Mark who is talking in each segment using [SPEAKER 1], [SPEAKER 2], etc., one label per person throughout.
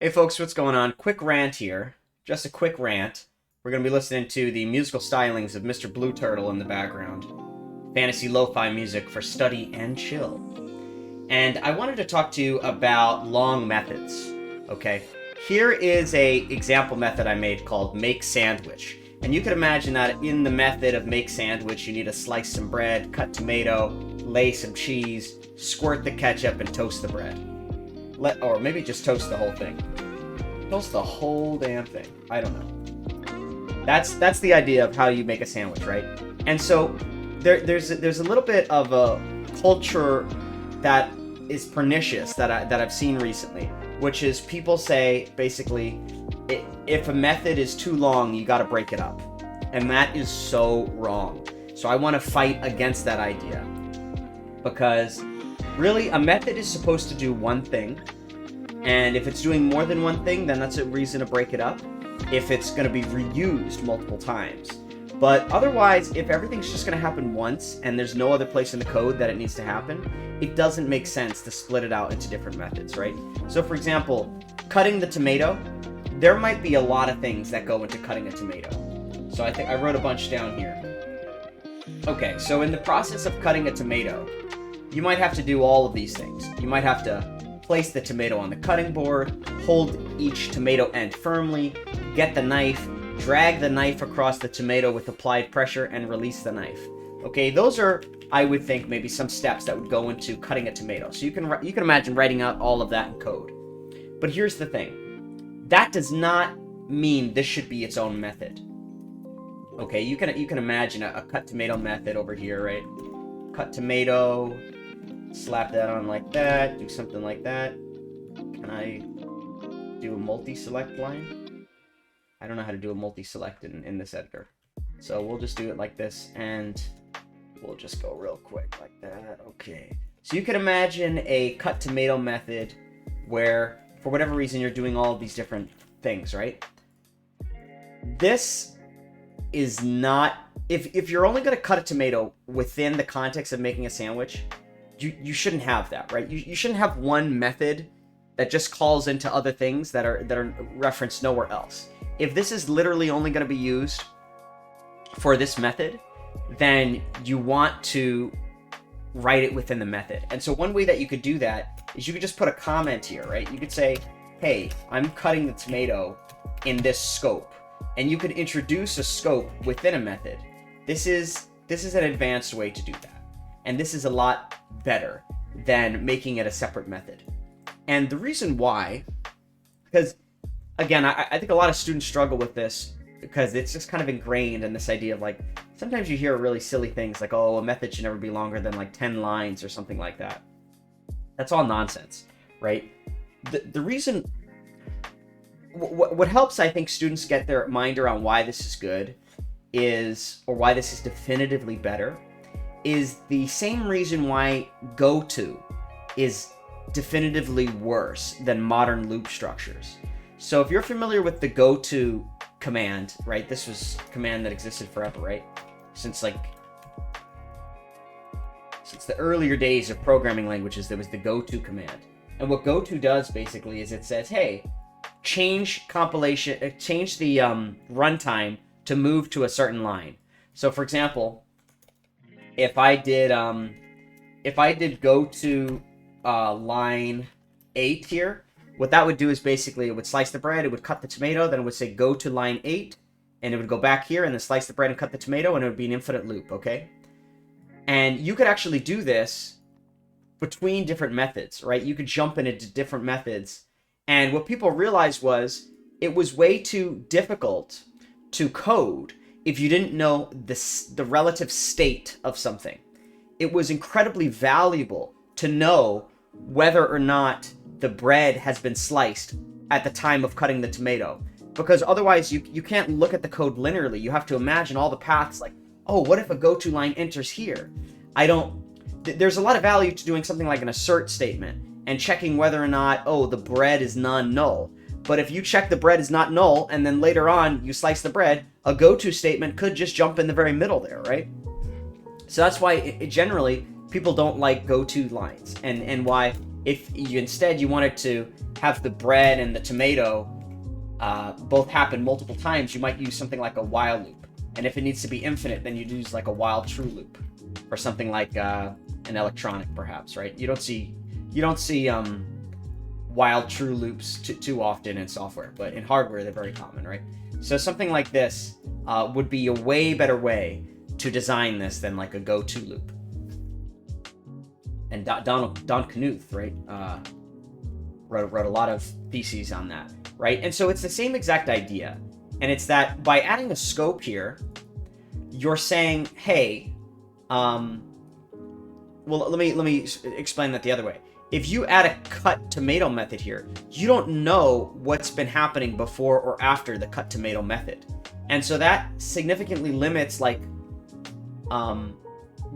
[SPEAKER 1] Hey folks, what's going on? Quick rant here. Just a quick rant. We're going to be listening to the musical stylings of Mr. Blue Turtle in the background. Fantasy lo-fi music for study and chill. And I wanted to talk to you about long methods. Okay? Here is a example method I made called make sandwich. And you can imagine that in the method of make sandwich, you need to slice some bread, cut tomato, lay some cheese, squirt the ketchup, and toast the bread. Or maybe just toast the whole thing. Toast the whole damn thing. I don't know. That's the idea of how you make a sandwich, right? And so there's a little bit of a culture that is pernicious that I've seen recently, which is people say basically, if a method is too long, you got to break it up, and that is so wrong. So I want to fight against that idea, because really, a method is supposed to do one thing, and if it's doing more than one thing, then that's a reason to break it up, if it's going to be reused multiple times. But otherwise, if everything's just going to happen once, and there's no other place in the code that it needs to happen, it doesn't make sense to split it out into different methods, right? So for example, cutting the tomato, there might be a lot of things that go into cutting a tomato. So I think I wrote a bunch down here. Okay, so in the process of cutting a tomato, you might have to do all of these things. You might have to place the tomato on the cutting board, hold each tomato end firmly, get the knife, drag the knife across the tomato with applied pressure, and release the knife. Okay, those are, I would think, maybe some steps that would go into cutting a tomato. So you can imagine writing out all of that in code. But here's the thing. That does not mean this should be its own method. Okay, you can imagine a cut tomato method over here, right? Cut tomato, slap that on like that, do something like that. Can I do a multi-select line? I don't know how to do a multi-select in this editor. So we'll just do it like this, and we'll just go real quick like that. Okay. So you can imagine a cut tomato method where, for whatever reason, you're doing all of these different things, right? This is not... If you're only going to cut a tomato within the context of making a sandwich, you shouldn't have that, right? You shouldn't have one method that just calls into other things that are referenced nowhere else. If this is literally only going to be used for this method, then you want to write it within the method. And so one way that you could do that is you could just put a comment here, right? You could say, hey, I'm cutting the tomato in this scope. And you could introduce a scope within a method. This is an advanced way to do that. And this is a lot better than making it a separate method. And the reason why, because again, I think a lot of students struggle with this because it's just kind of ingrained in this idea of like, sometimes you hear really silly things like, oh, a method should never be longer than like 10 lines or something like that. That's all nonsense, right? The reason, what helps, I think, students get their mind around why this is good is, or why this is definitively better, is the same reason why goto is definitively worse than modern loop structures. So if you're familiar with the goto command, right? This was a command that existed forever, right? Since the earlier days of programming languages, there was the goto command. And what goto does basically is it says, hey, change the runtime to move to a certain line. So for example, if I did go to line 8 here, what that would do is basically it would slice the bread, it would cut the tomato, then it would say go to line 8, and it would go back here and then slice the bread and cut the tomato, and it would be an infinite loop, okay? And you could actually do this between different methods, right? You could jump into different methods. And what people realized was it was way too difficult to code if you didn't know the relative state of something. It was incredibly valuable to know whether or not the bread has been sliced at the time of cutting the tomato. Because otherwise you can't look at the code linearly. You have to imagine all the paths like, oh, what if a goto line enters here? There's a lot of value to doing something like an assert statement and checking whether or not, oh, the bread is non-null. But if you check the bread is not null, and then later on you slice the bread, a goto statement could just jump in the very middle there, right? So that's why generally people don't like goto lines, and why if you instead you wanted to have the bread and the tomato both happen multiple times, you might use something like a while loop. And if it needs to be infinite, then you'd use like a while true loop, or something like an electronic, perhaps, right? You don't see while true loops too often in software, but in hardware they're very common, right? So something like this would be a way better way to design this than like a go-to loop. And Don Knuth, right, wrote a lot of theses on that, right? And so it's the same exact idea, and it's that by adding a scope here, you're saying, hey, well, let me explain that the other way. If you add a cut tomato method here, you don't know what's been happening before or after the cut tomato method, and so that significantly limits like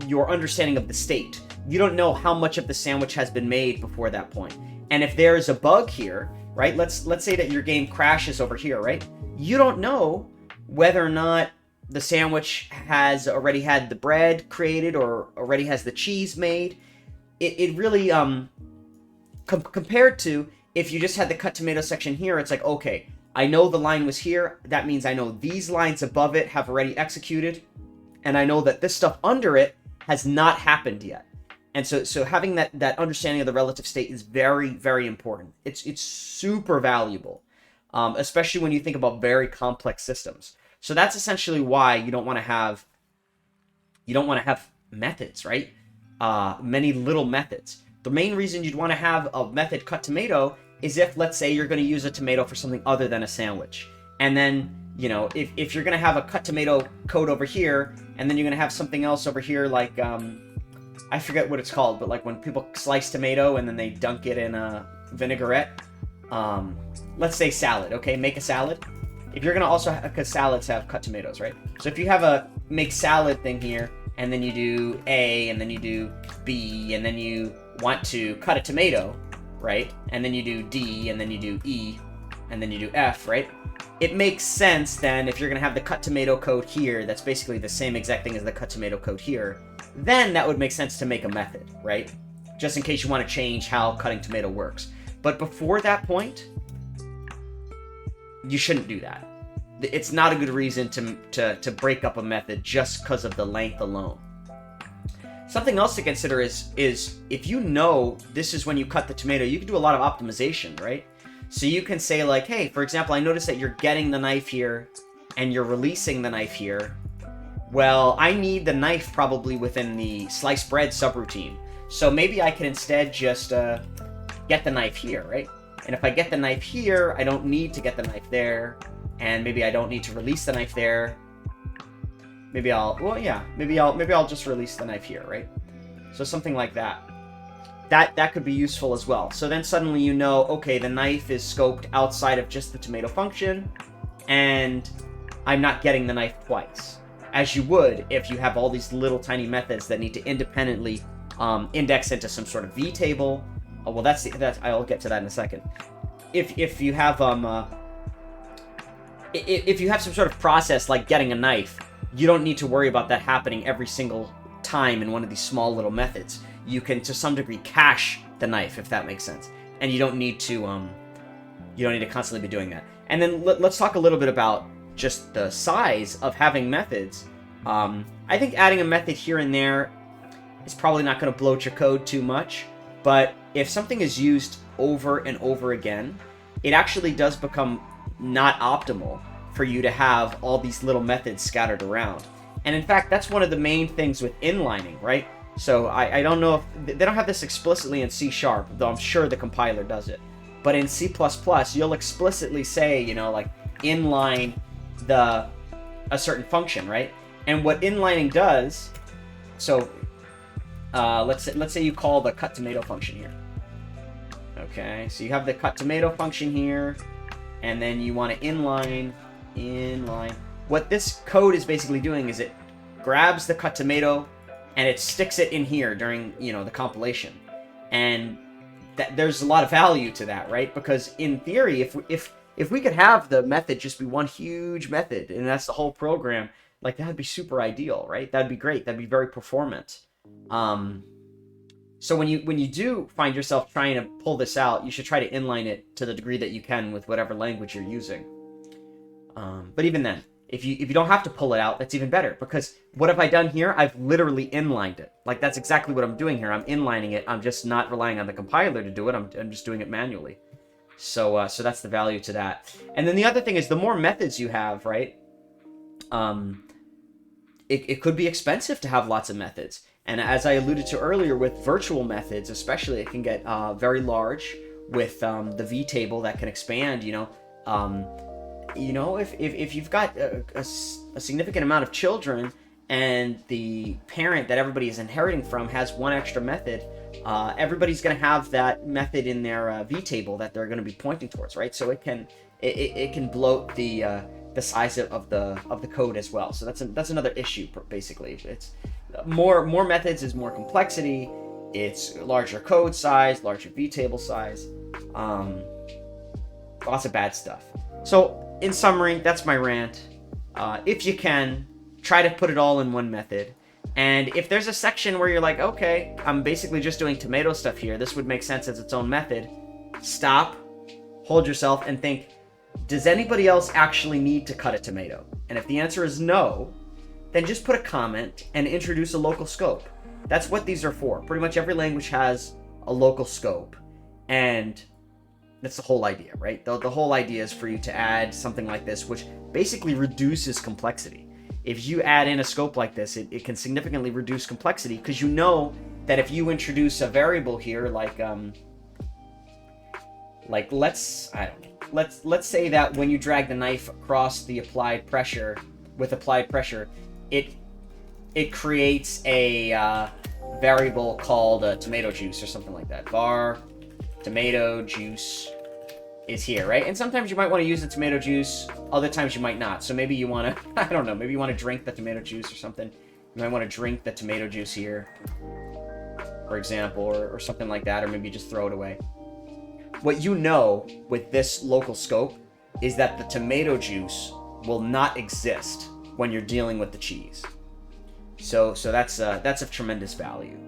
[SPEAKER 1] your understanding of the state. You don't know how much of the sandwich has been made before that point. And if there is a bug here, right? Let's say that your game crashes over here, right? You don't know whether or not the sandwich has already had the bread created or already has the cheese made. It really compared to if you just had the cut tomato section here, it's like, okay, I know the line was here. That means I know these lines above it have already executed, and I know that this stuff under it has not happened yet. And so having that understanding of the relative state is very, very important. It's super valuable, especially when you think about very complex systems. So that's essentially why you don't want to have methods, right? Many little methods. The main reason you'd want to have a method cut tomato is if, let's say, you're going to use a tomato for something other than a sandwich. And then, you know, if you're going to have a cut tomato code over here, and then you're going to have something else over here like, I forget what it's called, but like when people slice tomato and then they dunk it in a vinaigrette. Let's say salad, okay? Make a salad. If you're going to also have, because salads have cut tomatoes, right? So if you have a make salad thing here, and then you do A, and then you do B, and then you want to cut a tomato, right? And then you do D, and then you do E, and then you do F, right? It makes sense then if you're going to have the cut tomato code here, that's basically the same exact thing as the cut tomato code here, then that would make sense to make a method, right? Just in case you want to change how cutting tomato works. But before that point, you shouldn't do that. It's not a good reason to break up a method just because of the length alone. Something else to consider is if you know this is when you cut the tomato, you can do a lot of optimization, right? So you can say like, hey, for example, I notice that you're getting the knife here and you're releasing the knife here. Well, I need the knife probably within the sliced bread subroutine. So maybe I can instead just get the knife here, right? And if I get the knife here, I don't need to get the knife there. And maybe I don't need to release the knife there. Maybe I'll just release the knife here, right? So something like that. That could be useful as well. So then suddenly you know, okay, the knife is scoped outside of just the tomato function, and I'm not getting the knife twice, as you would if you have all these little tiny methods that need to independently index into some sort of V table. Oh, well, that's I'll get to that in a second. If you have if you have some sort of process like getting a knife, you don't need to worry about that happening every single time in one of these small little methods. You can, to some degree, cache the knife, if that makes sense, and you don't need to constantly be doing that. And then let's talk a little bit about just the size of having methods. I think adding a method here and there is probably not going to bloat your code too much, but if something is used over and over again, it actually does become not optimal for you to have all these little methods scattered around. And in fact, that's one of the main things with inlining, right? So I don't know if they don't have this explicitly in C#, though I'm sure the compiler does it. But in C++, you'll explicitly say, you know, like inline a certain function, right? And what inlining does, so let's say you call the cut tomato function here. Okay, so you have the cut tomato function here, and then you want to inline. What this code is basically doing is it grabs the cut tomato and it sticks it in here during, you know, the compilation. And there's a lot of value to that, right? Because in theory, if we could have the method just be one huge method and that's the whole program, like that would be super ideal, right? That'd be great. That'd be very performant. So when you do find yourself trying to pull this out, you should try to inline it to the degree that you can with whatever language you're using. But even then, if you don't have to pull it out, that's even better, because what have I done here? I've literally inlined it. Like, that's exactly what I'm doing here. I'm inlining it. I'm just not relying on the compiler to do it. I'm just doing it manually. So that's the value to that. And then the other thing is, the more methods you have, right? It could be expensive to have lots of methods. And as I alluded to earlier, with virtual methods especially, it can get very large with the V table that can expand, if you've got a significant amount of children and the parent that everybody is inheriting from has one extra method, everybody's going to have that method in their V table that they're going to be pointing towards, right? So it can bloat the size of the code as well. So that's another issue, basically. It's more methods is more complexity. It's larger code size, larger V table size. Lots of bad stuff. So in summary, that's my rant. If you can, try to put it all in one method. And if there's a section where you're like, okay, I'm basically just doing tomato stuff here, this would make sense as its own method, stop, hold yourself, and think, does anybody else actually need to cut a tomato? And if the answer is no, then just put a comment and introduce a local scope. That's what these are for. Pretty much every language has a local scope. And that's the whole idea, right? The whole idea is for you to add something like this, which basically reduces complexity. If you add in a scope like this, it can significantly reduce complexity, because you know that if you introduce a variable here, let's say that when you drag the knife across the applied pressure, it creates a variable called tomato juice or something like that. Var tomato juice is here, right? And sometimes you might want to use the tomato juice, other times you might not. So maybe you want to, I don't know, maybe you want to drink the tomato juice or something. You might want to drink the tomato juice here, for example, or something like that, or maybe just throw it away. What you know with this local scope is that the tomato juice will not exist when you're dealing with the cheese. So that's of tremendous value,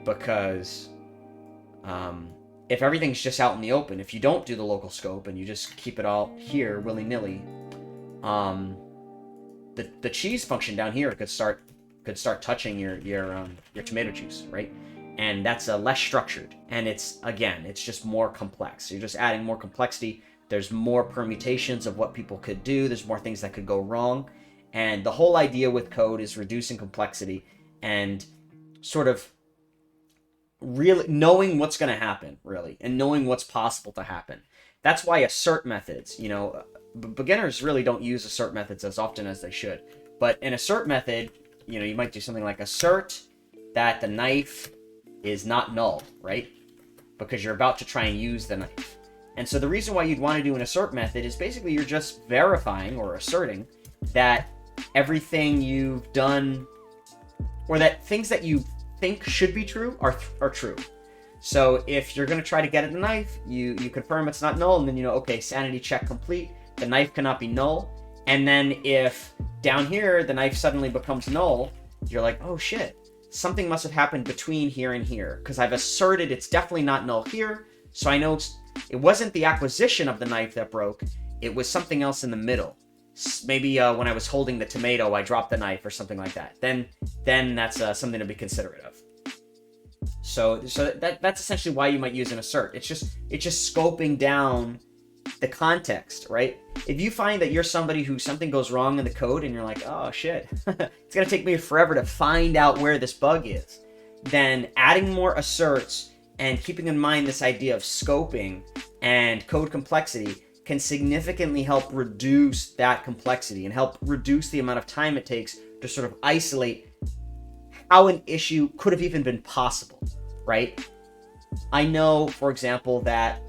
[SPEAKER 1] because if everything's just out in the open, if you don't do the local scope and you just keep it all here willy-nilly, the cheese function down here could start touching your tomato juice, right? And that's less structured, and it's just more complex. You're just adding more complexity. There's more permutations of what people could do. There's more things that could go wrong. And the whole idea with code is reducing complexity and sort of really knowing what's going to happen, really, and knowing what's possible to happen. That's why assert methods, beginners really don't use assert methods as often as they should. But an assert method, you might do something like assert that the knife is not null, right? Because you're about to try and use the knife. And so the reason why you'd want to do an assert method is basically you're just verifying or asserting that everything you've done, or that things that you think should be true are true. So if you're going to try to get at the knife, you confirm it's not null, and then okay, sanity check complete, the knife cannot be null. And then if down here the knife suddenly becomes null, you're like, oh shit, something must have happened between here and here, because I've asserted it's definitely not null here, so I know it wasn't the acquisition of the knife that broke, it was something else in the middle. Maybe when I was holding the tomato, I dropped the knife or something like that. Then that's something to be considerate of. So that's essentially why you might use an assert. It's just scoping down the context, right? If you find that you're somebody who something goes wrong in the code and you're like, oh shit, it's gonna take me forever to find out where this bug is, then adding more asserts and keeping in mind this idea of scoping and code complexity can significantly help reduce that complexity and help reduce the amount of time it takes to sort of isolate how an issue could have even been possible, right? I know, for example, that,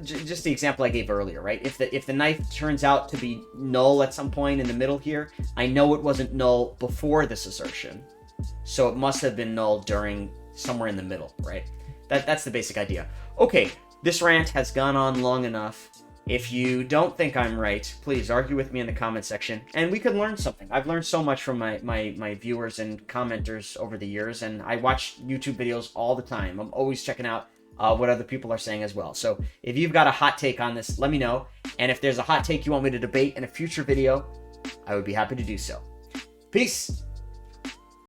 [SPEAKER 1] just the example I gave earlier, right? If the knife turns out to be null at some point in the middle here, I know it wasn't null before this assertion, so it must have been null during somewhere in the middle, right? That's the basic idea. Okay, this rant has gone on long enough. If you don't think I'm right, please argue with me in the comment section, and we could learn something. I've learned so much from my viewers and commenters over the years, and I watch YouTube videos all the time. I'm always checking out what other people are saying as well. So if you've got a hot take on this, let me know. And if there's a hot take you want me to debate in a future video, I would be happy to do so. Peace!